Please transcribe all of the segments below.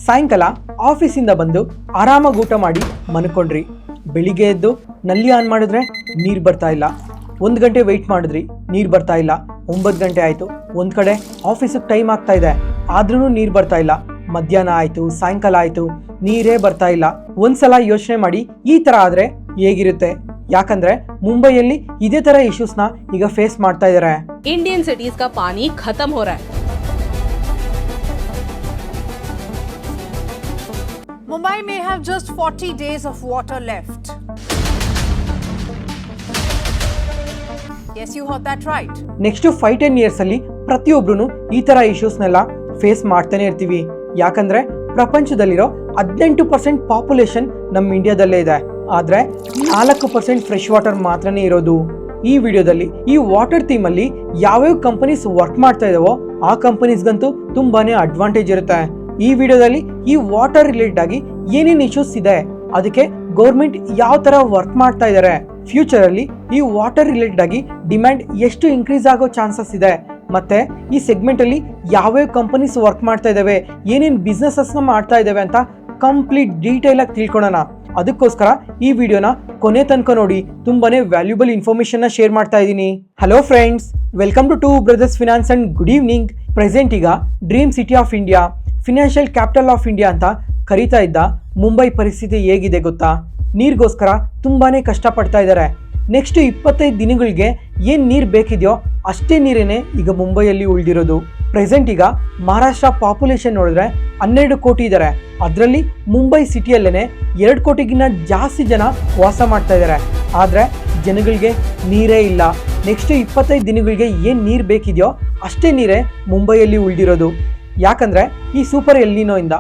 ಸಾಯಂಕಾಲ ಆಫೀಸಿಂದ ಬಂದು ಆರಾಮಾಗಿ ಊಟ ಮಾಡಿ ಮನ್ಕೊಂಡ್ರಿ. ಬೆಳಿಗ್ಗೆ ಎದ್ದು ನಲ್ಲಿ ಆನ್ ಮಾಡಿದ್ರೆ ನೀರು ಬರ್ತಾ ಇಲ್ಲ. 1 ಗಂಟೆ ವೆಯ್ಟ್ ಮಾಡಿದ್ರಿ, ನೀರು ಬರ್ತಾ ಇಲ್ಲ. 9 ಗಂಟೆ ಆಯಿತು, ಒಂದು ಕಡೆ ಆಫೀಸಿಗೆ ಟೈಮ್ ಆಗ್ತಾ ಇದೆ, ಆದ್ರೂ ನೀರು ಬರ್ತಾ ಇಲ್ಲ. ಮಧ್ಯಾಹ್ನ ಆಯಿತು, ಸಾಯಂಕಾಲ ಆಯಿತು, ನೀರೇ ಬರ್ತಾ ಇಲ್ಲ. ಒಂದ್ಸಲ ಯೋಚನೆ ಮಾಡಿ, ಈ ಥರ ಆದರೆ ಹೇಗಿರುತ್ತೆ? ಯಾಕಂದ್ರೆ ಮುಂಬೈಯಲ್ಲಿ ಇದೇ ತರ ಇಶ್ಯೂಸ್ನ ಈಗ ಫೇಸ್ ಮಾಡ್ತಾ ಇದ್ದಾರೆ. इंडियन सिटीज का पानी खत्म हो रहा है. Mumbai may have just 40 days of water left. Yes, you heard that right. Next 5-10 years ಅಲ್ಲಿ ಪ್ರತಿಯೊಬ್ರು ಈ ತರ ಇಶ್ಯೂಸ್ನೆಲ್ಲ ಫೇಸ್ ಮಾಡ್ತಾನೆ ಇರ್ತೀವಿ. ಯಾಕಂದ್ರೆ ಪ್ರಪಂಚದಲ್ಲಿರೋ 18% ಪಾಪ್ಯುಲೇಷನ್ ನಮ್ಮ ಇಂಡಿಯಾದಲ್ಲೇ ಇದೆ. ಆದ್ರೆ 4% ಫ್ರೆಶ್ ವಾಟರ್ ಮಾತ್ರನೇ ಇರೋದು. ಈ ವಿಡಿಯೋದಲ್ಲಿ ಈ ವಾಟರ್ ಥೀಮ್ ಅಲ್ಲಿ ಯಾವ್ಯಾವ ಕಂಪನೀಸ್ ವರ್ಕ್ ಮಾಡ್ತಾ ಇದಾವೋ ಆ ಕಂಪನೀಸ್ಗಂತೂ ತುಂಬಾನೇ ಅಡ್ವಾಂಟೇಜ್ ಇರುತ್ತೆ. ಈ ವಿಡಿಯೋದಲ್ಲಿ ಈ ವಾಟರ್ ರಿಲೇಟೆಡ್ ಆಗಿ ಏನೇನು ಇಶ್ಯೂಸ್ ಇದೆ, ಅದಕ್ಕೆ ಗೌರ್ಮೆಂಟ್ ಯಾವ ತರ ವರ್ಕ್ ಮಾಡ್ತಾ ಇದ್ದಾರೆ, ಫ್ಯೂಚರ್ ಅಲ್ಲಿ ಈ ವಾಟರ್ ರಿಲೇಟೆಡ್ ಆಗಿ ಡಿಮ್ಯಾಂಡ್ ಎಷ್ಟು ಇನ್ಕ್ರೀಸ್ ಆಗೋ ಚಾನ್ಸಸ್ ಇದೆ, ಮತ್ತೆ ಈ ಸೆಗ್ಮೆಂಟ್ ಅಲ್ಲಿ ಯಾವ್ಯಾವ ಕಂಪನೀಸ್ ವರ್ಕ್ ಮಾಡ್ತಾ ಇದಾವೆ, ಏನೇನು ಬಿಸ್ನೆಸಸ್ ಮಾಡ್ತಾ ಇದಾವೆ ಅಂತ ಕಂಪ್ಲೀಟ್ ಡೀಟೇಲ್ ಆಗಿ ತಿಳ್ಕೊಳ್ಳೋಣ. ಅದಕ್ಕೋಸ್ಕರ ಈ ವಿಡಿಯೋನ ಕೊನೆ ತನಕ ನೋಡಿ. ತುಂಬಾನೇ ವ್ಯಾಲ್ಯೂಬಲ್ ಇನ್ಫಾರ್ಮೇಶನ್ ನ ಶೇರ್ ಮಾಡ್ತಾ ಇದ್ದೀನಿ. Hello friends, welcome to brothers finance and good evening. Present ಈಗ dream city of India, financial capital of India ಅಂತ ಕರೀತಾ ಇದ್ದ ಮುಂಬೈ ಪರಿಸ್ಥಿತಿ ಹೇಗಿದೆ ಗೊತ್ತಾ? ನೀರಿಗೋಸ್ಕರ ತುಂಬಾನೇ ಕಷ್ಟಪಡ್ತಾ ಇದ್ದಾರೆ. ನೆಕ್ಸ್ಟ್ 25 ದಿನಗಳಿಗೆ ಏನು ನೀರು ಬೇಕಿದೆಯೋ ಅಷ್ಟೇ ನೀರೇನೆ ಈಗ ಮುಂಬೈಯಲ್ಲಿ ಉಳಿದಿರೋದು. ಪ್ರೆಸೆಂಟ್ ಈಗ ಮಹಾರಾಷ್ಟ್ರ ಪಾಪ್ಯುಲೇಷನ್ ನೋಡಿದ್ರೆ 12 ಕೋಟಿ ಇದ್ದಾರೆ. ಅದರಲ್ಲಿ ಮುಂಬೈ ಸಿಟಿಯಲ್ಲೇನೆ 2 ಕೋಟಿಗಿನ್ನ ಜಾಸ್ತಿ ಜನ ವಾಸ ಮಾಡ್ತಾ ಇದ್ದಾರೆ. ಆದರೆ ಜನಗಳಿಗೆ ನೀರೇ ಇಲ್ಲ. ನೆಕ್ಸ್ಟ್ 25 ದಿನಗಳಿಗೆ ಏನು ನೀರು ಬೇಕಿದೆಯೋ ಅಷ್ಟೇ ನೀರೇ ಮುಂಬೈಯಲ್ಲಿ ಉಳಿದಿರೋದು. ಯಾಕಂದರೆ ಈ ಸೂಪರ್ ಎಲ್ನಿನೋ ಇಂದ,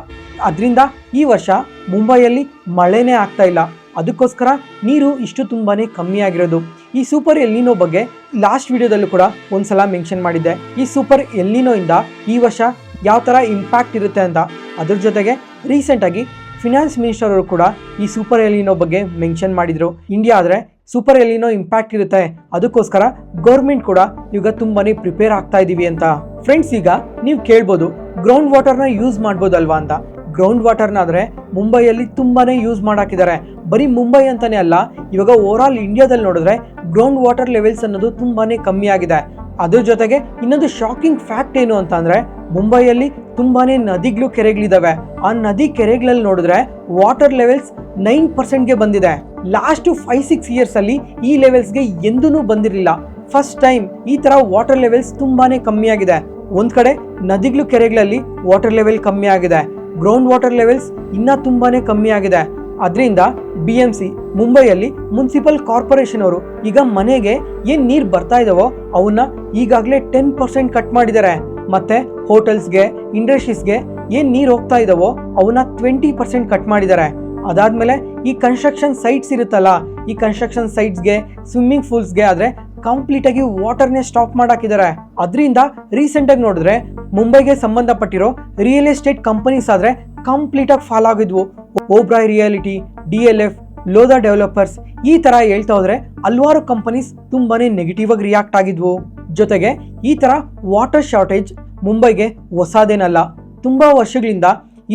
ಅದರಿಂದ ಈ ವರ್ಷ ಮುಂಬೈಯಲ್ಲಿ ಮಳೆನೇ ಆಗ್ತಾ ಇಲ್ಲ. ಅದಕ್ಕೋಸ್ಕರ ನೀರು ಇಷ್ಟು ತುಂಬಾನೇ ಕಮ್ಮಿ ಆಗಿರೋದು. ಈ ಸೂಪರ್ ಎಲ್ನಿನೋ ಬಗ್ಗೆ ಲಾಸ್ಟ್ ವಿಡಿಯೋದಲ್ಲೂ ಕೂಡ ಒಂದ್ಸಲ ಮೆನ್ಷನ್ ಮಾಡಿದ್ದೆ. ಈ ಸೂಪರ್ ಎಲ್ನಿನೋ ಇಂದ ಈ ವರ್ಷ ಯಾವ ಥರ ಇಂಪ್ಯಾಕ್ಟ್ ಇರುತ್ತೆ ಅಂತ. ಅದ್ರ ಜೊತೆಗೆ ರೀಸೆಂಟಾಗಿ ಫಿನಾನ್ಸ್ ಮಿನಿಸ್ಟರ್ ಅವರು ಕೂಡ ಈ ಸೂಪರ್ ಎಲ್ನಿನೋ ಬಗ್ಗೆ ಮೆನ್ಷನ್ ಮಾಡಿದ್ರು. ಇಂಡಿಯಾ ಆದರೆ ಸೂಪರ್ ಎಲ್ನಿನೋ ಇಂಪ್ಯಾಕ್ಟ್ ಇರುತ್ತೆ, ಅದಕ್ಕೋಸ್ಕರ ಗೌರ್ಮೆಂಟ್ ಕೂಡ ಈಗ ತುಂಬಾನೇ ಪ್ರಿಪೇರ್ ಆಗ್ತಾ ಇದೀವಿ ಅಂತ. ಫ್ರೆಂಡ್ಸ್, ಈಗ ನೀವು ಕೇಳ್ಬೋದು ಗ್ರೌಂಡ್ ವಾಟರ್ನ ಯೂಸ್ ಮಾಡ್ಬೋದಲ್ವಾ ಅಂತ. ಗ್ರೌಂಡ್ ವಾಟರ್ನ ಆದರೆ ಮುಂಬೈಯಲ್ಲಿ ತುಂಬಾನೇ ಯೂಸ್ ಮಾಡಾಕಿದ್ದಾರೆ. ಬರೀ ಮುಂಬೈ ಅಂತಾನೆ ಅಲ್ಲ, ಇವಾಗ ಓವರ್ ಆಲ್ ಇಂಡಿಯಾದಲ್ಲಿ ನೋಡಿದ್ರೆ ಗ್ರೌಂಡ್ ವಾಟರ್ ಲೆವೆಲ್ಸ್ ಅನ್ನೋದು ತುಂಬಾನೇ ಕಮ್ಮಿ ಆಗಿದೆ. ಅದ್ರ ಜೊತೆಗೆ ಇನ್ನೊಂದು ಶಾಕಿಂಗ್ ಫ್ಯಾಕ್ಟ್ ಏನು ಅಂತ ಅಂದ್ರೆ, ಮುಂಬೈಯಲ್ಲಿ ತುಂಬಾನೇ ನದಿಗಳು, ಕೆರೆಗಳಿದಾವೆ. ಆ ನದಿ ಕೆರೆಗಳಲ್ಲಿ ನೋಡಿದ್ರೆ ವಾಟರ್ ಲೆವೆಲ್ಸ್ 9%ಗೆ ಬಂದಿದೆ. ಲಾಸ್ಟ್ 5-6 ಇಯರ್ಸ್ ಅಲ್ಲಿ ಈ ಲೆವೆಲ್ಸ್ಗೆ ಎಂದೂ ಬಂದಿರಲಿಲ್ಲ. ಫಸ್ಟ್ ಟೈಮ್ ಈ ತರ ವಾಟರ್ ಲೆವೆಲ್ಸ್ ತುಂಬಾನೇ ಕಮ್ಮಿ ಆಗಿದೆ. ಒಂದ್ ಕಡೆ ನದಿಗಳು, ಕೆರೆಗಳಲ್ಲಿ ವಾಟರ್ ಲೆವೆಲ್ ಕಮ್ಮಿ ಆಗಿದೆ, ಗ್ರೌಂಡ್ ವಾಟರ್ ಲೆವೆಲ್ಸ್ ಇನ್ನೂ ತುಂಬಾನೇ ಕಮ್ಮಿ ಆಗಿದೆ. ಅದರಿಂದ BMC ಮುಂಬೈಯಲ್ಲಿ ಮುನ್ಸಿಪಲ್ ಕಾರ್ಪೊರೇಷನ್ ಅವರು ಈಗ ಮನೆಗೆ ಏನು ನೀರು ಬರ್ತಾ ಇದಾವೋ ಅವನ್ನ ಈಗಾಗಲೇ 10% ಕಟ್ ಮಾಡಿದ್ದಾರೆ. ಮತ್ತೆ ಹೋಟೆಲ್ಸ್ಗೆ, ಇಂಡಸ್ಟ್ರೀಸ್ಗೆ ಏನು ನೀರು ಹೋಗ್ತಾ ಇದಾವೋ ಅವನ್ನ 20% ಕಟ್ ಮಾಡಿದ್ದಾರೆ. ಅದಾದ್ಮೇಲೆ ಈ ಕನ್ಸ್ಟ್ರಕ್ಷನ್ ಸೈಟ್ಸ್ ಇರುತ್ತಲ್ಲ, ಈ ಕನ್ಸ್ಟ್ರಕ್ಷನ್ ಸೈಟ್ಸ್ಗೆ, ಸ್ವಿಮ್ಮಿಂಗ್ ಪೂಲ್ಸ್ಗೆ ಆದರೆ ಕಂಪ್ಲೀಟ್ ಆಗಿ ವಾಟರ್ನೇ ಸ್ಟಾಪ್ ಮಾಡಾಕಿದ್ದಾರೆ. ಅದರಿಂದ ರೀಸೆಂಟ್ ಆಗಿ ನೋಡಿದ್ರೆ ಮುಂಬೈಗೆ ಸಂಬಂಧಪಟ್ಟಿರೋ ರಿಯಲ್ ಎಸ್ಟೇಟ್ ಕಂಪನೀಸ್ ಆದ್ರೆ ಕಂಪ್ಲೀಟ್ ಆಗಿ ಫಾಲ್ ಆಗಿದ್ವು. ಓಬ್ರಾಯ್ ರಿಯಾಲಿಟಿ, DLF, ಲೋಧಾ ಡೆವಲಪರ್ಸ್, ಈ ತರ ಹೇಳ್ತಾ ಹೋದ್ರೆ ಹಲವಾರು ಕಂಪನೀಸ್ ತುಂಬಾನೇ ನೆಗೆಟಿವ್ ಆಗಿ ರಿಯಾಕ್ಟ್ ಆಗಿದ್ವು. ಜೊತೆಗೆ ಈ ತರ ವಾಟರ್ ಶಾರ್ಟೇಜ್ ಮುಂಬೈಗೆ ಹೊಸದೇನಲ್ಲ. ತುಂಬಾ ವರ್ಷಗಳಿಂದ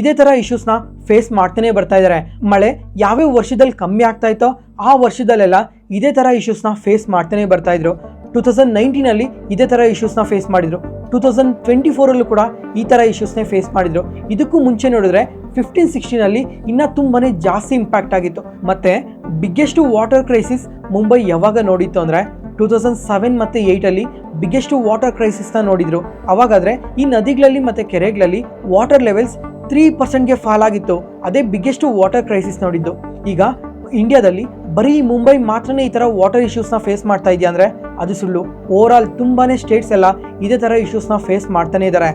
ಇದೇ ತರ ಇಶ್ಯೂಸ್ನ ಫೇಸ್ ಮಾಡ್ತಾನೆ ಬರ್ತಾ ಇದ್ದಾರೆ. ಮಳೆ ಯಾವ್ಯಾವ ವರ್ಷದಲ್ಲಿ ಕಮ್ಮಿ ಆಗ್ತಾ ಇತ್ತೋ ಆ ವರ್ಷದಲ್ಲೆಲ್ಲ ಇದೇ ತರ ಇಶ್ಯೂಸ್ನ ಫೇಸ್ ಮಾಡ್ತಾನೆ ಬರ್ತಾ ಇದ್ರು. 2019 ಅಲ್ಲಿ ಇದೇ ತರ ಇಶ್ಯೂಸ್ನ ಫೇಸ್ ಮಾಡಿದ್ರು. 2024 ಅಲ್ಲೂ ಕೂಡ ಈ ತರ ಇಶ್ಯೂಸ್ನೇ ಫೇಸ್ ಮಾಡಿದ್ರು. ಇದಕ್ಕೂ ಮುಂಚೆ ನೋಡಿದ್ರೆ 15-16 ಅಲ್ಲಿ ಇನ್ನ ತುಂಬಾನೇ ಜಾಸ್ತಿ ಇಂಪ್ಯಾಕ್ಟ್ ಆಗಿತ್ತು. ಮತ್ತೆ ಬಿಗ್ಗೆಸ್ಟ್ ವಾಟರ್ ಕ್ರೈಸಿಸ್ ಮುಂಬೈ ಯಾವಾಗ ನೋಡಿತ್ತು ಅಂದ್ರೆ 2007 ಮತ್ತೆ 8 ಅಲ್ಲಿ ಬಿಗ್ಗೆಸ್ಟ್ ವಾಟರ್ ಕ್ರೈಸಿಸ್ನ ನೋಡಿದ್ರು. ಅವಾಗಾದ್ರೆ ಈ ನದಿಗಳಲ್ಲಿ ಮತ್ತೆ ಕೆರೆಗಳಲ್ಲಿ ವಾಟರ್ ಲೆವೆಲ್ಸ್ 3%ಗೆ ಫಾಲ್ ಆಗಿತ್ತು. ಅದೇ ಬಿಗ್ಗೆಸ್ಟ್ ವಾಟರ್ ಕ್ರೈಸಿಸ್ ನೋಡಿದ್ದು. ಈಗ ಇಂಡಿಯಾದಲ್ಲಿ ಬರೀ ಮುಂಬೈ ಮಾತ್ರನೇ ಈ ತರ ವಾಟರ್ ಇಶ್ಯೂಸ್ನ ಫೇಸ್ ಮಾಡ್ತಾ ಇದೆಯಾ ಅಂದ್ರೆ ಅದು ಸುಳ್ಳು. ಓವರ್ ಆಲ್ ತುಂಬಾನೇ ಸ್ಟೇಟ್ಸ್ ಎಲ್ಲ ಇದೇ ತರ ಇಶ್ಯೂಸ್ನ ಫೇಸ್ ಮಾಡ್ತಾನೆ ಇದ್ದಾರೆ.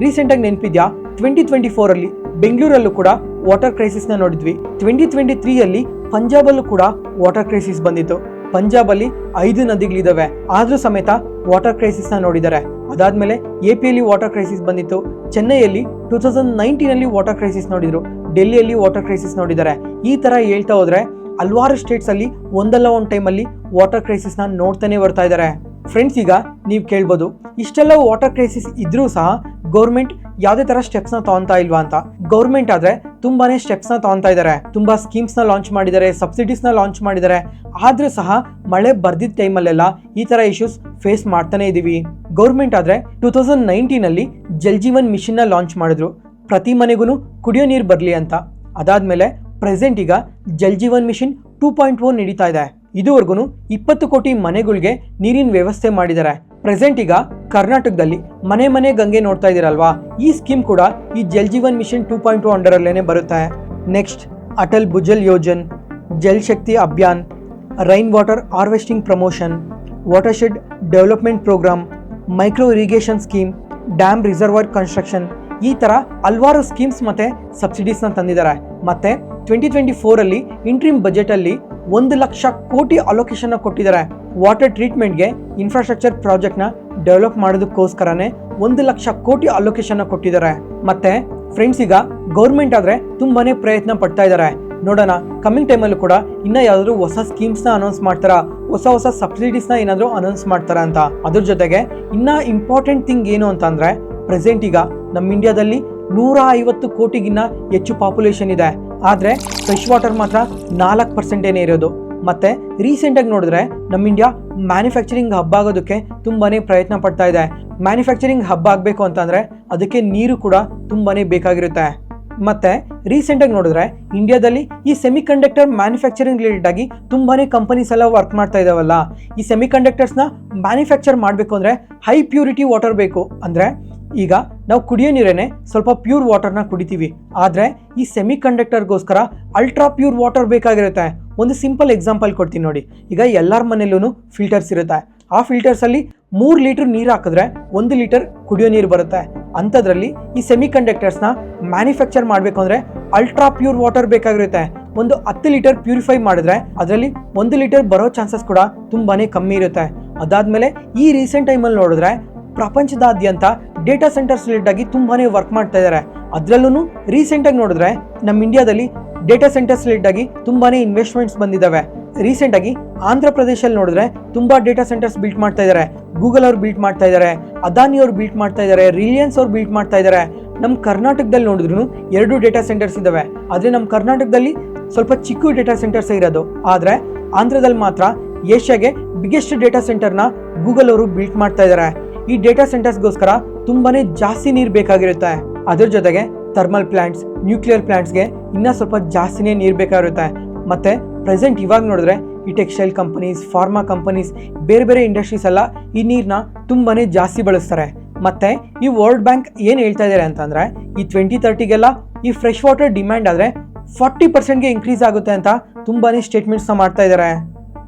ರೀಸೆಂಟ್ ಆಗಿ ನೆನಪಿದ್ಯಾ, 2024 ಅಲ್ಲಿ ಬೆಂಗಳೂರಲ್ಲೂ ಕೂಡ ವಾಟರ್ ಕ್ರೈಸಿಸ್ನ ನೋಡಿದ್ವಿ. 2023 ಅಲ್ಲಿ ಪಂಜಾಬಲ್ಲೂ ಕೂಡ ವಾಟರ್ ಕ್ರೈಸಿಸ್ ಬಂದಿತ್ತು. ಪಂಜಾಬಲ್ಲಿ 5 ನದಿಗಳಿದಾವೆ, ಆದ್ರೂ ಸಮೇತ ವಾಟರ್ ಕ್ರೈಸಿಸ್ನ ನೋಡಿದ್ದಾರೆ. ಅದಾದ್ಮೇಲೆ AP ವಾಟರ್ ಕ್ರೈಸಿಸ್ ಬಂದಿತ್ತು. ಚೆನ್ನೈಯಲ್ಲಿ 2019 ಅಲ್ಲಿ ವಾಟರ್ ಕ್ರೈಸಿಸ್ ನೋಡಿದ್ರು. ಡೆಲ್ಲಿಯಲ್ಲಿ ವಾಟರ್ ಕ್ರೈಸಿಸ್ ನೋಡಿದ್ದಾರೆ. ಈ ತರ ಹೇಳ್ತಾ ಹೋದ್ರೆ ಹಲವಾರು ಸ್ಟೇಟ್ಸ್ ಅಲ್ಲಿ ಒಂದಲ್ಲ ಒಂದು ಟೈಮಲ್ಲಿ ವಾಟರ್ ಕ್ರೈಸಿಸ್ನ ನೋಡ್ತಾನೆ ಬರ್ತಾ ಇದ್ದಾರೆ. ಫ್ರೆಂಡ್ಸ್, ಈಗ ನೀವು ಕೇಳ್ಬೋದು ಇಷ್ಟೆಲ್ಲ ವಾಟರ್ ಕ್ರೈಸಿಸ್ ಇದ್ರೂ ಸಹ ಗೌರ್ಮೆಂಟ್ ಯಾವುದೇ ತರ ಸ್ಟೆಪ್ಸ್ ನ ತಗೊಂತಾ ಇಲ್ವಾ ಅಂತ. ಗೌರ್ಮೆಂಟ್ ಆದ್ರೆ ತುಂಬಾನೇ ಸ್ಟೆಪ್ಸ್ ನ ತಗೊಂತಾ ಇದ್ದಾರೆ, ತುಂಬಾ ಸ್ಕೀಮ್ಸ್ ನ ಲಾಂಚ್ ಮಾಡಿದ್ದಾರೆ, ಸಬ್ಸಿಡೀಸ್ ನ ಲಾಂಚ್ ಮಾಡಿದ್ದಾರೆ. ಆದ್ರೂ ಸಹ ಮಳೆ ಬರ್ದಿದ್ದ ಟೈಮಲ್ಲೆಲ್ಲ ಈ ತರ ಇಶ್ಯೂಸ್ ಫೇಸ್ ಮಾಡ್ತಾನೆ ಇದೀವಿ. ಗೌರ್ಮೆಂಟ್ ಆದ್ರೆ 2019 ಅಲ್ಲಿ ಜಲ್ ಜೀವನ್ ಮಿಷನ್ ನ ಲಾಂಚ್ ಮಾಡಿದ್ರು, ಪ್ರತಿ ಮನೆಗೂ ಕುಡಿಯೋ ನೀರು ಬರ್ಲಿ ಅಂತ. ಅದಾದ್ಮೇಲೆ ಪ್ರೆಸೆಂಟ್ ಈಗ ಜಲ್ ಜೀವನ್ ಮಿಷನ್ 2.0 ನಡೀತಾ ಇದೆ. ಇದುವರೆಗೂ 20 ಕೋಟಿ ಮನೆಗಳಿಗೆ ನೀರಿನ ವ್ಯವಸ್ಥೆ ಮಾಡಿದ್ದಾರೆ. ಪ್ರೆಸೆಂಟ್ ಈಗ ಕರ್ನಾಟಕದಲ್ಲಿ ಮನೆ ಮನೆ ಗಂಗೆ ನೋಡ್ತಾ ಇದೀರಲ್ವಾ, ಈ ಸ್ಕೀಮ್ ಕೂಡ ಈ ಜಲ್ ಜೀವನ್ ಮಿಷನ್ 2.0 ಅಂಡರ್ ಅಲ್ಲೇನೆ ಬರುತ್ತೆ. Next Atal Bhujal Yojana, Jal Shakti Abhiyan, rain water harvesting promotion, watershed development programme, micro irrigation scheme, dam reservoir construction, ಈ ತರ ಹಲವಾರು ಸ್ಕೀಮ್ಸ್ ಮತ್ತೆ ಸಬ್ಸಿಡೀಸ್ ನ ತಂದಿದ್ದಾರೆ. ಮತ್ತೆ 2024 ಅಲ್ಲಿ ಇಂಟ್ರಿಮ್ ಬಜೆಟ್ ಅಲ್ಲಿ 1 ಲಕ್ಷ ಕೋಟಿ ಅಲೋಕೇಶನ್ ಕೊಟ್ಟಿದ್ದಾರೆ. ವಾಟರ್ ಟ್ರೀಟ್ಮೆಂಟ್ಗೆ ಇನ್ಫ್ರಾಸ್ಟ್ರಕ್ಚರ್ ಪ್ರಾಜೆಕ್ಟ್ ನ ಡೆವಲಪ್ ಮಾಡೋದಕ್ಕೋಸ್ಕರನೇ 1 ಲಕ್ಷ ಕೋಟಿ ಅಲೋಕೇಶನ್ ಕೊಟ್ಟಿದ್ದಾರೆ. ಮತ್ತೆ ಫ್ರೆಂಡ್ಸ್, ಈಗ ಗೌರ್ಮೆಂಟ್ ಆದ್ರೆ ತುಂಬಾನೇ ಪ್ರಯತ್ನ ಪಡ್ತಾ ಇದ್ದಾರೆ. ನೋಡೋಣ ಕಮಿಂಗ್ ಟೈಮಲ್ಲೂ ಕೂಡ ಇನ್ನ ಯಾವ್ದಾದ್ರು ಹೊಸ ಸ್ಕೀಮ್ಸ್ ನ ಅನೌನ್ಸ್ ಮಾಡ್ತಾರಾ, ಹೊಸ ಸಬ್ಸಿಡೀಸ್ ನ ಏನಾದ್ರು ಅನೌನ್ಸ್ ಮಾಡ್ತಾರ ಅಂತ. ಅದ್ರ ಜೊತೆಗೆ ಇನ್ನ ಇಂಪಾರ್ಟೆಂಟ್ ಥಿಂಗ್ ಏನು ಅಂತ ಅಂದ್ರೆ, ಪ್ರೆಸೆಂಟ್ ಈಗ ನಮ್ಮ ಇಂಡಿಯಾದಲ್ಲಿ 150 ಕೋಟಿಗಿನ್ನ ಹೆಚ್ಚು ಪಾಪ್ಯುಲೇಷನ್ ಇದೆ. ಆದ್ರೆ ಫ್ರೆಶ್ ವಾಟರ್ ಮಾತ್ರ 4% ಇರೋದು. ಮತ್ತೆ ರೀಸೆಂಟ್ ಆಗಿ ನೋಡಿದ್ರೆ ನಮ್ಮ ಇಂಡಿಯಾ ಮ್ಯಾನುಫ್ಯಾಕ್ಚರಿಂಗ್ ಹಬ್ ಆಗೋದಕ್ಕೆ ತುಂಬಾನೇ ಪ್ರಯತ್ನ ಪಡ್ತಾ ಇದೆ. ಮ್ಯಾನುಫ್ಯಾಕ್ಚರಿಂಗ್ ಹಬ್ ಆಗಬೇಕು ಅಂತಂದ್ರೆ ಅದಕ್ಕೆ ನೀರು ಕೂಡ ತುಂಬಾನೇ ಬೇಕಾಗಿರುತ್ತೆ. ಮತ್ತೆ ರೀಸೆಂಟ್ ಆಗಿ ನೋಡಿದ್ರೆ ಇಂಡಿಯಾದಲ್ಲಿ ಈ ಸೆಮಿ ಕಂಡಕ್ಟರ್ ಮ್ಯಾನುಫ್ಯಾಕ್ಚರಿಂಗ್ ರಿಲೇಟೆಡ್ ಆಗಿ ತುಂಬಾನೇ ಕಂಪನೀಸ್ ಎಲ್ಲ ವರ್ಕ್ ಮಾಡ್ತಾ ಇದಾವಲ್ಲ. ಈ ಸೆಮಿ ಕಂಡಕ್ಟರ್ಸ್ ನ ಮ್ಯಾನುಫ್ಯಾಕ್ಚರ್ ಮಾಡಬೇಕು ಅಂದ್ರೆ ಹೈ ಪ್ಯೂರಿಟಿ ವಾಟರ್ ಬೇಕು. ಅಂದ್ರೆ ಈಗ ನಾವು ಕುಡಿಯೋ ನೀರೇನೆ ಸ್ವಲ್ಪ ಪ್ಯೂರ್ ವಾಟರ್ನ ಕುಡಿತೀವಿ, ಆದ್ರೆ ಈ ಸೆಮಿ ಕಂಡಕ್ಟರ್ಗೋಸ್ಕರ ಅಲ್ಟ್ರಾ ಪ್ಯೂರ್ ವಾಟರ್ ಬೇಕಾಗಿರುತ್ತೆ. ಒಂದು ಸಿಂಪಲ್ ಎಕ್ಸಾಂಪಲ್ ಕೊಡ್ತೀನಿ ನೋಡಿ. ಈಗ ಎಲ್ಲರ ಮನೆಯಲ್ಲೂ ಫಿಲ್ಟರ್ಸ್ ಇರುತ್ತೆ. ಆ ಫಿಲ್ಟರ್ಸ್ ಅಲ್ಲಿ 3 ಲೀಟರ್ ನೀರು ಹಾಕಿದ್ರೆ 1 ಲೀಟರ್ ಕುಡಿಯೋ ನೀರು ಬರುತ್ತೆ. ಅಂಥದ್ರಲ್ಲಿ ಈ ಸೆಮಿ ಕಂಡಕ್ಟರ್ಸ್ ನ ಮ್ಯಾನುಫ್ಯಾಕ್ಚರ್ ಮಾಡಬೇಕು ಅಂದ್ರೆ ಅಲ್ಟ್ರಾ ಪ್ಯೂರ್ ವಾಟರ್ ಬೇಕಾಗಿರುತ್ತೆ. ಒಂದು 10 ಲೀಟರ್ ಪ್ಯೂರಿಫೈ ಮಾಡಿದ್ರೆ ಅದರಲ್ಲಿ 1 ಲೀಟರ್ ಬರೋ ಚಾನ್ಸಸ್ ಕೂಡ ತುಂಬಾನೇ ಕಮ್ಮಿ ಇರುತ್ತೆ. ಅದಾದ್ಮೇಲೆ ಈ ರೀಸೆಂಟ್ ಟೈಮಲ್ಲಿ ನೋಡಿದ್ರೆ ಪ್ರಪಂಚದಾದ್ಯಂತ ಡೇಟಾ ಸೆಂಟರ್ಸ್ ರಿಲೇಟೆಡ್ ಆಗಿ ತುಂಬಾನೇ ವರ್ಕ್ ಮಾಡ್ತಾ ಇದ್ದಾರೆ. ಅದ್ರಲ್ಲೂ ರೀಸೆಂಟ್ ಆಗಿ ನೋಡಿದ್ರೆ ನಮ್ಮ ಇಂಡಿಯಾದಲ್ಲಿ ಡೇಟಾ ಸೆಂಟರ್ಸ್ ರಿಲೇಟೆಡ್ ಆಗಿ ತುಂಬಾನೇ ಇನ್ವೆಸ್ಟ್ಮೆಂಟ್ಸ್ ಬಂದಿದ್ದಾವೆ. ರೀಸೆಂಟ್ ಆಗಿ ಆಂಧ್ರ ಪ್ರದೇಶಲ್ಲಿ ನೋಡಿದ್ರೆ ತುಂಬಾ ಡೇಟಾ ಸೆಂಟರ್ಸ್ ಬಿಲ್ಟ್ ಮಾಡ್ತಾ ಇದ್ದಾರೆ. ಗೂಗಲ್ ಅವ್ರು ಬಿಲ್ಟ್ ಮಾಡ್ತಾ ಇದ್ದಾರೆ, ಅದಾನಿ ಅವ್ರು ಬಿಲ್ಟ್ ಮಾಡ್ತಾ ಇದ್ದಾರೆ, ರಿಲಯನ್ಸ್ ಅವ್ರು ಬಿಲ್ಟ್ ಮಾಡ್ತಾ ಇದ್ದಾರೆ. ನಮ್ಮ ಕರ್ನಾಟಕದಲ್ಲಿ ನೋಡಿದ್ರು 2 ಡೇಟಾ ಸೆಂಟರ್ಸ್ ಇದಾವೆ. ಆದ್ರೆ ನಮ್ಮ ಕರ್ನಾಟಕದಲ್ಲಿ ಸ್ವಲ್ಪ ಚಿಕ್ಕ ಡೇಟಾ ಸೆಂಟರ್ಸ್ ಇರೋದು. ಆದ್ರೆ ಆಂಧ್ರದಲ್ಲಿ ಮಾತ್ರ ಏಷ್ಯಾಗೆ ಬಿಗ್ಗೆಸ್ಟ್ ಡೇಟಾ ಸೆಂಟರ್ನ ಗೂಗಲ್ ಅವರು ಬಿಲ್ಟ್ ಮಾಡ್ತಾ ಇದ್ದಾರೆ. ಈ ಡೇಟಾ ಸೆಂಟರ್ಸ್ಗೋಸ್ಕರ ತುಂಬಾನೇ ಜಾಸ್ತಿ ನೀರು ಬೇಕಾಗಿರುತ್ತೆ. ಅದ್ರ ಜೊತೆಗೆ ಥರ್ಮಲ್ ಪ್ಲಾಂಟ್ಸ್, ನ್ಯೂಕ್ಲಿಯರ್ ಪ್ಲಾಂಟ್ಸ್ಗೆ ಇನ್ನ ಸ್ವಲ್ಪ ಜಾಸ್ತಿನೇ ನೀರು ಬೇಕಾಗಿರುತ್ತೆ. ಮತ್ತೆ ಪ್ರೆಸೆಂಟ್ ಇವಾಗ ನೋಡಿದ್ರೆ ಈ ಟೆಕ್ಸ್ಟೈಲ್ ಕಂಪನೀಸ್, ಫಾರ್ಮಾ ಕಂಪನೀಸ್, ಬೇರೆ ಬೇರೆ ಇಂಡಸ್ಟ್ರೀಸ್ ಎಲ್ಲ ಈ ನೀರನ್ನ ತುಂಬಾನೇ ಜಾಸ್ತಿ ಬಳಸ್ತಾರೆ. ಮತ್ತೆ ಈ ವರ್ಲ್ಡ್ ಬ್ಯಾಂಕ್ ಏನ್ ಹೇಳ್ತಾ ಇದ್ದಾರೆ ಅಂತಂದ್ರೆ, ಈ 2030ಗೆಲ್ಲ ಈ ಫ್ರೆಶ್ ವಾಟರ್ ಡಿಮ್ಯಾಂಡ್ ಆದ್ರೆ 40%ಗೆ ಇನ್ಕ್ರೀಸ್ ಆಗುತ್ತೆ ಅಂತ ತುಂಬಾನೇ ಸ್ಟೇಟ್ಮೆಂಟ್ಸ್ ಮಾಡ್ತಾ ಇದ್ದಾರೆ.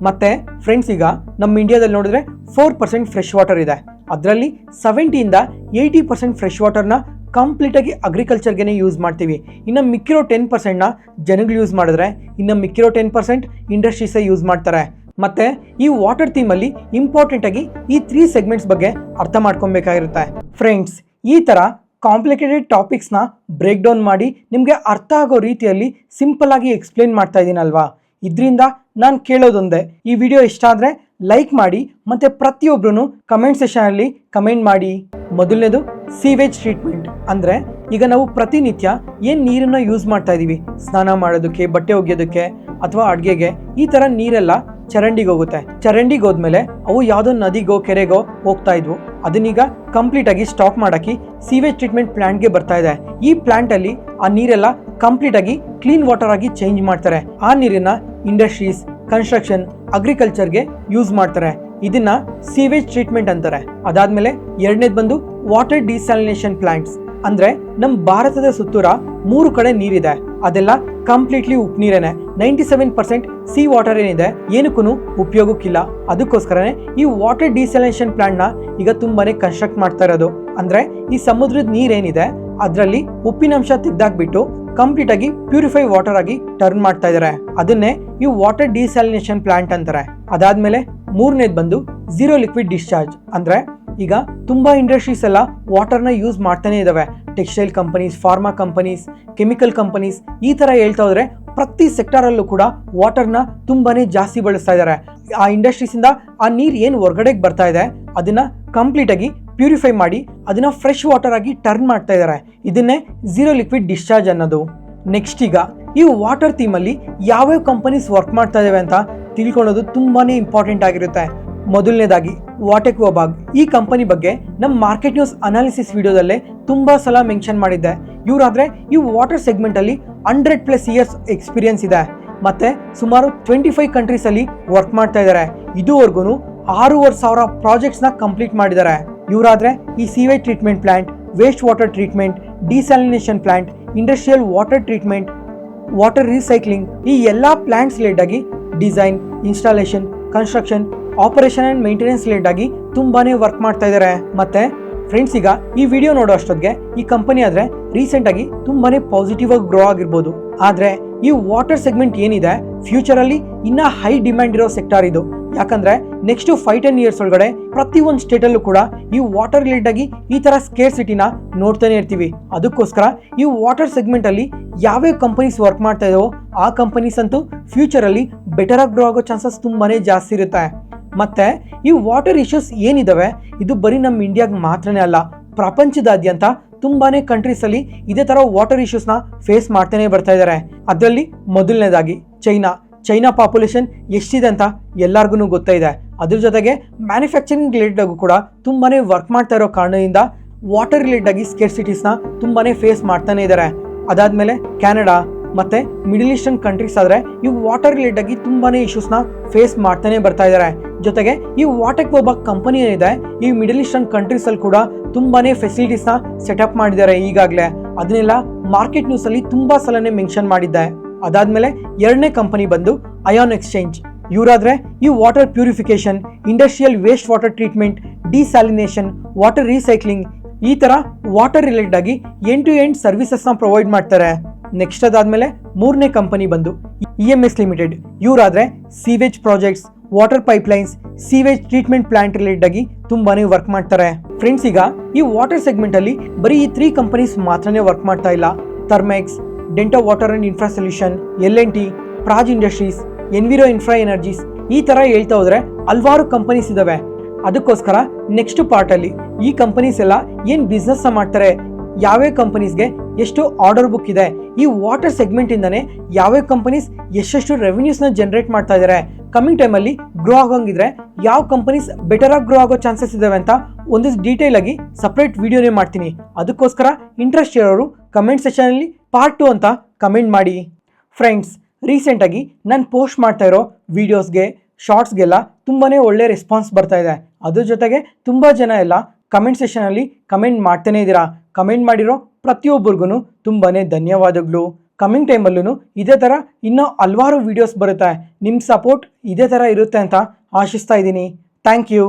ಮತ್ತೆ ಫ್ರೆಂಡ್ಸ್, ಈಗ ನಮ್ಮ ಇಂಡಿಯಾದಲ್ಲಿ ನೋಡಿದ್ರೆ 4% ಫ್ರೆಶ್ ವಾಟರ್ ಇದೆ. ಅದರಲ್ಲಿ 70ಇಂದ 80% ಫ್ರೆಶ್ ವಾಟರ್ನ ಕಂಪ್ಲೀಟ್ ಆಗಿ ಅಗ್ರಿಕಲ್ಚರ್ಗೆ ಯೂಸ್ ಮಾಡ್ತೀವಿ. ಇನ್ನು ಮಿಕ್ಕಿರೋ 10%ನ ಜನಗಳು ಯೂಸ್ ಮಾಡಿದ್ರೆ ಇನ್ನು ಮಿಕ್ಕಿರೋ 10% ಇಂಡಸ್ಟ್ರೀಸೇ ಯೂಸ್ ಮಾಡ್ತಾರೆ. ಮತ್ತೆ ಈ ವಾಟರ್ ಥೀಮಲ್ಲಿ ಇಂಪಾರ್ಟೆಂಟ್ ಆಗಿ ಈ 3 ಸೆಗ್ಮೆಂಟ್ಸ್ ಬಗ್ಗೆ ಅರ್ಥ ಮಾಡ್ಕೊಬೇಕಾಗಿರುತ್ತೆ. ಫ್ರೆಂಡ್ಸ್, ಈ ತರ ಕಾಂಪ್ಲಿಕೇಟೆಡ್ ಟಾಪಿಕ್ಸ್ನ ಬ್ರೇಕ್ ಡೌನ್ ಮಾಡಿ ನಿಮಗೆ ಅರ್ಥ ಆಗೋ ರೀತಿಯಲ್ಲಿ ಸಿಂಪಲ್ ಆಗಿ ಎಕ್ಸ್ಪ್ಲೇನ್ ಮಾಡ್ತಾ ಇದ್ದೀನಲ್ವಾ. ಇದರಿಂದ ನಾನು ಕೇಳೋದೊಂದೇ, ಈ ವಿಡಿಯೋ ಇಷ್ಟ ಆದರೆ ಲೈಕ್ ಮಾಡಿ ಮತ್ತು ಪ್ರತಿಯೊಬ್ಬರೂ ಕಮೆಂಟ್ ಸೆಷನಲ್ಲಿ ಕಮೆಂಟ್ ಮಾಡಿ. ಮೊದಲನೇದು ಸೀವೇಜ್ ಟ್ರೀಟ್ಮೆಂಟ್. ಅಂದರೆ ಈಗ ನಾವು ಪ್ರತಿನಿತ್ಯ ಏನು ನೀರನ್ನು ಯೂಸ್ ಮಾಡ್ತಾ ಇದ್ದೀವಿ, ಸ್ನಾನ ಮಾಡೋದಕ್ಕೆ, ಬಟ್ಟೆ ಒಗೆಯೋದಕ್ಕೆ ಅಥವಾ ಅಡುಗೆಗೆ, ಈ ಥರ ನೀರೆಲ್ಲ ಚರಂಡಿಗೆ ಹೋಗುತ್ತೆ. ಚರಂಡಿಗೆ ಹೋದ್ಮೇಲೆ ಅವು ಯಾವುದೋ ನದಿಗೋ ಕೆರೆಗೋ ಹೋಗ್ತಾ ಇದ್ವು. ಅದನ್ನೀಗ ಕಂಪ್ಲೀಟ್ ಆಗಿ ಸ್ಟಾಪ್ ಮಾಡಕ್ಕೆ ಸೀವೇಜ್ ಟ್ರೀಟ್ಮೆಂಟ್ ಪ್ಲಾಂಟ್ಗೆ ಬರ್ತಾ ಇದೆ. ಈ ಪ್ಲಾಂಟ್ ಅಲ್ಲಿ ಆ ನೀರೆಲ್ಲ ಕಂಪ್ಲೀಟ್ ಆಗಿ ಕ್ಲೀನ್ ವಾಟರ್ ಆಗಿ ಚೇಂಜ್ ಮಾಡ್ತಾರೆ. ಆ ನೀರನ್ನ ಇಂಡಸ್ಟ್ರೀಸ್, ಕನ್ಸ್ಟ್ರಕ್ಷನ್, ಅಗ್ರಿಕಲ್ಚರ್ಗೆ ಯೂಸ್ ಮಾಡ್ತಾರೆ. ಇದನ್ನ ಸೀವೇಜ್ ಟ್ರೀಟ್ಮೆಂಟ್ ಅಂತಾರೆ. ಅದಾದ್ಮೇಲೆ ಎರಡನೇದು ಬಂದು ವಾಟರ್ ಡಿಸಾಲಿನೇಷನ್ ಪ್ಲಾಂಟ್ಸ್. ಅಂದ್ರೆ ನಮ್ಮ ಭಾರತದ ಸುತ್ತೂರ 3 ಕಡೆ ನೀರಿದೆ, ಅದೆಲ್ಲ ಕಂಪ್ಲೀಟ್ಲಿ ಉಪ್ಪು ನೀರೇನೆ. 97% ಸಿ ವಾಟರ್ ಏನಿದೆ ಏನಕ್ಕೂ ಉಪಯೋಗಕ್ಕಿಲ್ಲ. ಅದಕ್ಕೋಸ್ಕರನೇ ಈ ವಾಟರ್ ಡಿಸಾಲಿನೇಷನ್ ಪ್ಲಾಂಟ್ ನ ಈಗ ತುಂಬಾನೇ ಕನ್ಸ್ಟ್ರಕ್ಟ್ ಮಾಡ್ತಾ ಇರೋದು. ಅಂದ್ರೆ ಈ ಸಮುದ್ರದ ನೀರೇನಿದೆ ಅದರಲ್ಲಿ ಉಪ್ಪಿನಂಶ ತೆಗ್ದಾಕ್ಬಿಟ್ಟು ಕಂಪ್ಲೀಟ್ ಆಗಿ ಪ್ಯೂರಿಫೈ ವಾಟರ್ ಆಗಿ ಟರ್ನ್ ಮಾಡ್ತಾ ಇದಾರೆ. ಅದನ್ನೇ ಈ ವಾಟರ್ ಡಿಸಾಲಿನೇಷನ್ ಪ್ಲಾಂಟ್ ಅಂತಾರೆ. ಅದಾದ್ಮೇಲೆ ಮೂರನೇದು ಬಂದು ಝೀರೋ ಲಿಕ್ವಿಡ್ ಡಿಸ್ಚಾರ್ಜ್. ಅಂದ್ರೆ ಈಗ ತುಂಬಾ ಇಂಡಸ್ಟ್ರೀಸ್ ಎಲ್ಲ ವಾಟರ್ನ ಯೂಸ್ ಮಾಡ್ತಾನೆ ಇದಾವೆ. Textile companies, pharma companies, chemical companies, ಈ ತರ ಹೇಳ್ತಾ ಹೋದ್ರೆ ಪ್ರತಿ ಸೆಕ್ಟರ್ ಅಲ್ಲೂ ಕೂಡ ವಾಟರ್ನ ತುಂಬಾನೇ ಜಾಸ್ತಿ ಬಳಸ್ತಾ ಇದ್ದಾರೆ. ಆ ಇಂಡಸ್ಟ್ರೀಸ್ ಇಂದ ಆ ನೀರು ಏನು ಹೊರಗಡೆಗೆ ಬರ್ತಾ ಇದೆ ಅದನ್ನ ಕಂಪ್ಲೀಟ್ ಆಗಿ ಪ್ಯೂರಿಫೈ ಮಾಡಿ ಅದನ್ನ ಫ್ರೆಶ್ ವಾಟರ್ ಆಗಿ ಟರ್ನ್ ಮಾಡ್ತಾ ಇದ್ದಾರೆ. ಇದನ್ನೇ ಝೀರೋ ಲಿಕ್ವಿಡ್ ಡಿಸ್ಚಾರ್ಜ್ ಅನ್ನೋದು. ನೆಕ್ಸ್ಟ್ ಈಗ ಈ ವಾಟರ್ ಥೀಮಲ್ಲಿ ಯಾವ್ಯಾವ ಕಂಪನೀಸ್ ವರ್ಕ್ ಮಾಡ್ತಾ ಇದಾವೆ ಅಂತ ತಿಳ್ಕೊಳ್ಳೋದು ತುಂಬಾನೇ ಇಂಪಾರ್ಟೆಂಟ್ ಆಗಿರುತ್ತೆ. ಮೊದಲನೇದಾಗಿ ವಾಟೆಕ್ವೋಬಾಗ್. ಈ ಕಂಪನಿ ಬಗ್ಗೆ ನಮ್ಮ ಮಾರ್ಕೆಟ್ ನ್ಯೂಸ್ ಅನಾಲಿಸಿಸ್ ವಿಡಿಯೋದಲ್ಲೇ ತುಂಬಾ ಸಲ ಮೆನ್ಷನ್ ಮಾಡಿದ್ದೆ. ಇವರಾದ್ರೆ ಈ ವಾಟರ್ ಸೆಗ್ಮೆಂಟ್ ಅಲ್ಲಿ 100+ ಇಯರ್ಸ್ ಎಕ್ಸ್ಪೀರಿಯನ್ಸ್ ಇದೆ. ಮತ್ತೆ ಸುಮಾರು 25 ಕಂಟ್ರೀಸ್ ಅಲ್ಲಿ ವರ್ಕ್ ಮಾಡ್ತಾ ಇದ್ದಾರೆ. ಇದುವರೆಗೂ 6,500 ಪ್ರಾಜೆಕ್ಟ್ಸ್ ನ ಕಂಪ್ಲೀಟ್ ಮಾಡಿದ್ದಾರೆ. ಇವರಾದ್ರೆ ಈ sewage treatment plant, waste water treatment, desalination plant, industrial water treatment, water recycling, ಈ ಎಲ್ಲಾ ಪ್ಲಾಂಟ್ಸ್ ಲೇಡ್ ಆಗಿ design, installation, construction, operation and maintenance ಲೇಡ್ ಆಗಿ ತುಂಬಾನೇ ವರ್ಕ್ ಮಾಡ್ತಾ ಇದ್ದಾರೆ. ಮತ್ತೆ ಫ್ರೆಂಡ್ಸ್, ಈಗ ಈ ವಿಡಿಯೋ ನೋಡೋ ಅಷ್ಟೊತ್ತಿಗೆ ಈ ಕಂಪನಿ ಆದ್ರೆ ರೀಸೆಂಟ್ ಆಗಿ ತುಂಬಾನೇ ಪಾಸಿಟಿವ್ ಆಗಿ ಗ್ರೋ ಆಗಿರ್ಬೋದು. ಆದ್ರೆ ಈ ವಾಟರ್ ಸೆಗ್ಮೆಂಟ್ ಏನಿದೆ ಫ್ಯೂಚರ್ ಅಲ್ಲಿ ಇನ್ನ ಹೈ ಡಿಮ್ಯಾಂಡ್ ಇರೋ ಸೆಕ್ಟಾರ್ ಇದು. ಯಾಕಂದ್ರೆ ನೆಕ್ಸ್ಟ್ 5-10 ಇಯರ್ಸ್ ಒಳಗಡೆ ಪ್ರತಿ ಒಂದು ಸ್ಟೇಟ್ ಅಲ್ಲೂ ಕೂಡ ಈ ವಾಟರ್ ರಿಲೇಟೆಡ್ ಆಗಿ ಈ ತರ ಸ್ಕೇರ್ಸಿಟಿನ ನೋಡ್ತಾನೆ ಇರ್ತೀವಿ. ಅದಕ್ಕೋಸ್ಕರ ಈ ವಾಟರ್ ಸೆಗ್ಮೆಂಟ್ ಅಲ್ಲಿ ಯಾವ್ಯಾವ ಕಂಪನೀಸ್ ವರ್ಕ್ ಮಾಡ್ತಾ ಇದಾವೋ ಆ ಕಂಪನೀಸ್ ಅಂತೂ ಫ್ಯೂಚರ್ ಅಲ್ಲಿ ಬೆಟರ್ ಆಗಿ ಗ್ರೋ ಆಗೋ ಚಾನ್ಸಸ್ ತುಂಬಾನೇ ಜಾಸ್ತಿ ಇರುತ್ತೆ. ಮತ್ತೆ ಈ ವಾಟರ್ ಇಶ್ಯೂಸ್ ಏನಿದಾವೆ ಇದು ಬರೀ ನಮ್ಮ ಇಂಡಿಯಾಗೆ ಮಾತ್ರನೇ ಅಲ್ಲ, ಪ್ರಪಂಚದಾದ್ಯಂತ ತುಂಬಾನೇ ಕಂಟ್ರೀಸ್ ಅಲ್ಲಿ ಇದೇ ತರ ವಾಟರ್ ಇಶ್ಯೂಸ್ ನ ಫೇಸ್ ಮಾಡ್ತಾನೆ ಬರ್ತಾ ಇದ್ದಾರೆ. ಅದರಲ್ಲಿ ಮೊದಲನೇದಾಗಿ ಚೈನಾ ಪಾಪ್ಯುಲೇಷನ್ ಎಷ್ಟಿದೆ ಅಂತ ಎಲ್ಲಾರ್ಗು ಗೊತ್ತಾ ಇದೆ. ಅದ್ರ ಜೊತೆಗೆ ಮ್ಯಾನುಫ್ಯಾಕ್ಚರಿಂಗ್ ರಿಲೇಟೆಡ್ ಆಗು ಕೂಡ ತುಂಬಾನೇ ವರ್ಕ್ ಮಾಡ್ತಾ ಇರೋ ಕಾರಣದಿಂದ ವಾಟರ್ ರಿಲೇಟೆಡ್ ಆಗಿ ಸ್ಕೇರ್ಸಿಟೀಸ್ ನ ತುಂಬಾನೇ ಫೇಸ್ ಮಾಡ್ತಾನೆ ಇದ್ದಾರೆ. ಅದಾದ್ಮೇಲೆ ಕೆನಡಾ ಮತ್ತೆ ಮಿಡಲ್ ಈಸ್ಟರ್ನ್ ಕಂಟ್ರೀಸ್ ಆದ್ರೆ ಈ ವಾಟರ್ ರಿಲೇಟೆಡ್ ಆಗಿ ತುಂಬಾನೇ ಇಶ್ಯೂಸ್ ನ ಫೇಸ್ ಮಾಡ್ತಾನೆ ಬರ್ತಾ ಇದ್ದಾರೆ. ಜೊತೆಗೆ ಈ ವಾಟೆಕ್ವೋಬಾಗ್ ಕಂಪನಿ ಏನಿದೆ ಈ ಮಿಡಲ್ ಈಸ್ಟರ್ನ್ ಕಂಟ್ರೀಸ್ ಅಲ್ಲಿ ಕೂಡ ತುಂಬಾನೇ ಫೆಸಿಲಿಟೀಸ್ ನ ಸೆಟಪ್ ಮಾಡಿದ್ದಾರೆ ಈಗಾಗಲೇ. ಅದನ್ನೆಲ್ಲ ಮಾರ್ಕೆಟ್ ನ್ಯೂಸ್ ಅಲ್ಲಿ ತುಂಬಾ ಸಲನೇ ಮೆನ್ಷನ್ ಮಾಡಿದ್ದೆ. ಅದಾದ್ಮೇಲೆ ಎರಡನೇ ಕಂಪನಿ ಬಂದು ಅಯಾನ್ ಎಕ್ಸ್ಚೇಂಜ್. ಇವರಾದ್ರೆ ಈ water purification, industrial waste water treatment, desalination, water recycling ಈ ತರ ವಾಟರ್ ರಿಲೇಟೆಡ್ ಆಗಿ ಎಂಡ್ ಟು ಎಂಡ್ ಸರ್ವಿಸಸ್ ನ ಪ್ರೊವೈಡ್ ಮಾಡ್ತಾರೆ. ನೆಕ್ಸ್ಟ್ ಅದಾದ್ಮೇಲೆ ಮೂರನೇ ಕಂಪನಿ ಬಂದು EMS ಲಿಮಿಟೆಡ್. ಇವರಾದ್ರೆ sewage projects, water pipelines, sewage treatment plant related ಆಗಿ ತುಂಬಾನೇ ವರ್ಕ್ ಮಾಡ್ತಾರೆ. ಫ್ರೆಂಡ್ಸ್, ಈಗ ಈ ವಾಟರ್ ಸೆಗ್ಮೆಂಟ್ ಅಲ್ಲಿ ಬರೀ ಈ 3 ಕಂಪನೀಸ್ ಮಾತ್ರನೇ ವರ್ಕ್ ಮಾಡ್ತಾ ಇಲ್ಲ. Thermax, Denta water and infra solution, L&T, Praj industries, enviro infra energies ಈ ತರ ಹೇಳ್ತಾ ಹೋದ್ರೆ ಹಲವಾರು ಕಂಪನೀಸ್ ಇದಾವೆ. ಅದಕ್ಕೋಸ್ಕರ ನೆಕ್ಸ್ಟ್ ಪಾರ್ಟ್ ಅಲ್ಲಿ ಈ ಕಂಪನೀಸ್ ಎಲ್ಲ ಏನ್ ಬಿಸ್ನೆಸ್ ಮಾಡ್ತಾರೆ, ಯಾವ್ಯಾವ ಕಂಪನೀಸ್ಗೆ ಎಷ್ಟು ಆರ್ಡರ್ ಬುಕ್ ಇದೆ, ಈ ವಾಟರ್ ಸೆಗ್ಮೆಂಟ್ ಇಂದಾನೆ ಯಾವ್ಯಾವ ಕಂಪನೀಸ್ ಎಷ್ಟೆಷ್ಟು ರೆವೆನ್ಯೂಸ್ ನ ಜನರೇಟ್ ಮಾಡ್ತಾ ಇದಾರೆ, ಕಮಿಂಗ್ ಟೈಮ್ ಅಲ್ಲಿ ಗ್ರೋ ಆಗೋಂಗಿದ್ರೆ ಯಾವ ಕಂಪನೀಸ್ ಬೆಟರ್ ಆಗಿ ಗ್ರೋ ಆಗೋ ಚಾನ್ಸಸ್ ಇದಾವೆ ಅಂತ ಒಂದಿಷ್ಟು ಡೀಟೇಲ್ ಆಗಿ ಸಪರೇಟ್ ವಿಡಿಯೋನೇ ಮಾಡ್ತೀನಿ. ಅದಕ್ಕೋಸ್ಕರ ಇಂಟ್ರೆಸ್ಟ್ ಇರೋರು ಕಮೆಂಟ್ ಸೆಕ್ಷನ್ ಅಲ್ಲಿ ಪಾರ್ಟ್ 2 ಅಂತ ಕಮೆಂಟ್ ಮಾಡಿ. ಫ್ರೆಂಡ್ಸ್, ರೀಸೆಂಟ್ ಆಗಿ ನಾನು ಪೋಸ್ಟ್ ಮಾಡ್ತಾ ಇರೋ ವಿಡಿಯೋಸ್ಗೆ, ಶಾರ್ಟ್ಸ್ಗೆಲ್ಲ ತುಂಬಾನೇ ಒಳ್ಳೆ ರೆಸ್ಪಾನ್ಸ್ ಬರ್ತಾ ಇದೆ. ಅದ್ರ ಜೊತೆಗೆ ತುಂಬಾ ಜನ ಎಲ್ಲ ಕಮೆಂಟ್ ಸೆಕ್ಷನ್ ಅಲ್ಲಿ ಕಮೆಂಟ್ ಮಾಡ್ತಾನೆ ಇದ್ದೀರಾ. ಕಮೆಂಟ್ ಮಾಡಿರೋ ಪ್ರತಿಯೊಬ್ಬರಿಗೂ ತುಂಬಾನೇ ಧನ್ಯವಾದಗಳು. ಕಮಿಂಗ್ ಟೈಮಲ್ಲೂ ಇದೇ ಥರ ಇನ್ನೂ ಹಲವಾರು ವಿಡಿಯೋಸ್ ಬರುತ್ತೆ. ನಿಮ್ಮ ಸಪೋರ್ಟ್ ಇದೇ ಥರ ಇರುತ್ತೆ ಅಂತ ಆಶಿಸ್ತಾ ಇದ್ದೀನಿ. Thank you.